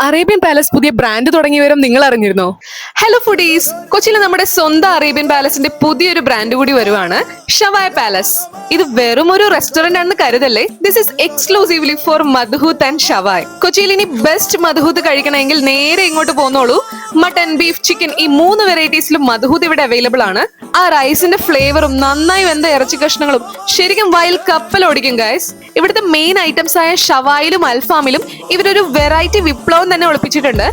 Arabian palace പുതിയ brand തുടങ്ങിയ വിവരം നിങ്ങൾ അറിഞ്ഞിരുന്നോ? ഹലോ ഫുഡീസ്, കൊച്ചിയിലെ നമ്മുടെ സ്വന്തം അറേബ്യൻ പാലസിന്റെ പുതിയൊരു ബ്രാൻഡ് കൂടി വരുവാണ്, ഷവായ പാലസ്. ഇത് വെറും ഒരു റെസ്റ്റോറന്റ് ആണെന്ന് കരുതല്ലേ. ദിസ് ഇസ് എക്സ്ക്ലൂസീവ്ലി ഫോർ മദ്ഹൂത്ത് ആൻഡ് ഷവായ്. കൊച്ചിയിൽ ഇനി ബെസ്റ്റ് മദ്ഹൂത്ത് കഴിക്കണമെങ്കിൽ നേരെ ഇങ്ങോട്ട് പോന്നോളൂ. മട്ടൺ, ബീഫ്, ചിക്കൻ ഈ 3 വെറൈറ്റീസിലും മദ്ഹൂത്ത് ഇവിടെ അവൈലബിൾ ആണ്. ആ റൈസിന്റെ ഫ്ലേവറും നന്നായി വെന്ത ഇറച്ചി കഷ്ണങ്ങളും ശരിക്കും വയൽ കപ്പലോടിക്കും ഗൈസ്. ഇവിടുത്തെ മെയിൻ ഐറ്റംസ് ആയ ഷവായിലും അൽഫാമിലും ഇവരൊരു വെറൈറ്റി വിപ്ലവം തന്നെ ഒളിപ്പിച്ചിട്ടുണ്ട്.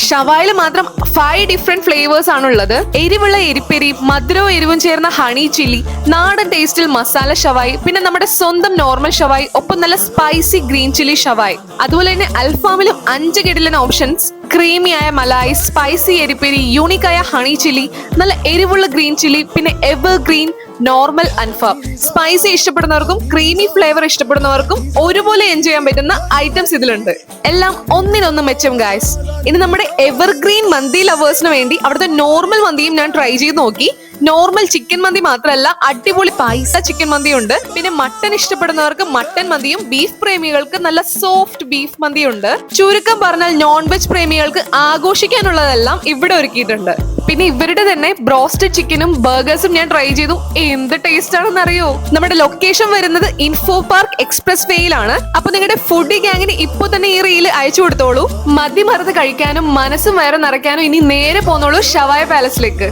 ഷവായിൽ മാത്രം 5 ഡിഫറെന്റ് ഫ്ലേവേഴ്സ് ആണുള്ളത്. എരിവുള്ള എരിപ്പെരി, മധുരവും എരിവും ചേർന്ന ഹണി ചില്ലി, നാടൻ ടേസ്റ്റിൽ മസാല ഷവായി, പിന്നെ നമ്മുടെ സ്വന്തം നോർമൽ ഷവായി, ഒപ്പം നല്ല സ്പൈസി ഗ്രീൻ ചില്ലി ഷവായി. അതുപോലെ തന്നെ അൽഫാമിലും 5 കിടിലൻ ഓപ്ഷൻസ്: ക്രീമി ആയ മലായി, സ്പൈസി എരിപ്പെരി, യൂണിക് ആയ ഹണി ചില്ലി, നല്ല എരിവുള്ള ഗ്രീൻ ചില്ലി, പിന്നെ എവർ ഗ്രീൻ നോർമൽ അൽഫാം. സ്പൈസി ഇഷ്ടപ്പെടുന്നവർക്കും ക്രീമി ഫ്ലേവർ ഇഷ്ടപ്പെടുന്നവർക്കും ഒരുപോലെ എൻജോയ് ചെയ്യാൻ പറ്റുന്ന ഐറ്റംസ് ഇതിലുണ്ട്. എല്ലാം ഒന്നിനൊന്ന് മെച്ചം ഗായ്സ്. ഇനി നമ്മുടെ എവർഗ്രീൻ മന്തി ലവേഴ്സിന് വേണ്ടി അവിടുത്തെ നോർമൽ മന്തിയും ഞാൻ ട്രൈ ചെയ്ത് നോക്കി. നോർമൽ ചിക്കൻ മന്തി മാത്രമല്ല, അടിപൊളി പൈസ ചിക്കൻ മന്തിയും ഉണ്ട്. പിന്നെ മട്ടൻ ഇഷ്ടപ്പെടുന്നവർക്ക് മട്ടൻ മന്തിയും, ബീഫ് പ്രേമികൾക്ക് നല്ല സോഫ്റ്റ് ബീഫ് മന്തിയും ഉണ്ട്. ചുരുക്കം പറഞ്ഞാൽ നോൺ വെജ് പ്രേമികൾക്ക് ആഘോഷിക്കാനുള്ളതെല്ലാം ഇവിടെ ഒരുക്കിയിട്ടുണ്ട്. പിന്നെ ഇവരുടെ തന്നെ ബ്രോസ്റ്റഡ് ചിക്കനും ബർഗേഴ്സും ഞാൻ ട്രൈ ചെയ്തു. എന്ത് ടേസ്റ്റ് ആണെന്ന് അറിയോ? നമ്മുടെ ലൊക്കേഷൻ വരുന്നത് ഇൻഫോ പാർക്ക് എക്സ്പ്രസ് വേയിലാണ്. അപ്പൊ നിങ്ങളുടെ ഫുഡി ഗാങ്ങിന് ഇപ്പൊ തന്നെ ഈ റീല് അയച്ചു കൊടുത്തോളൂ. മതി മറന്ന് കഴിക്കാനും മനസ്സും വയറും നിറയ്ക്കാനും ഇനി നേരെ പോന്നോളൂ ഷവായ പാലസിലേക്ക്.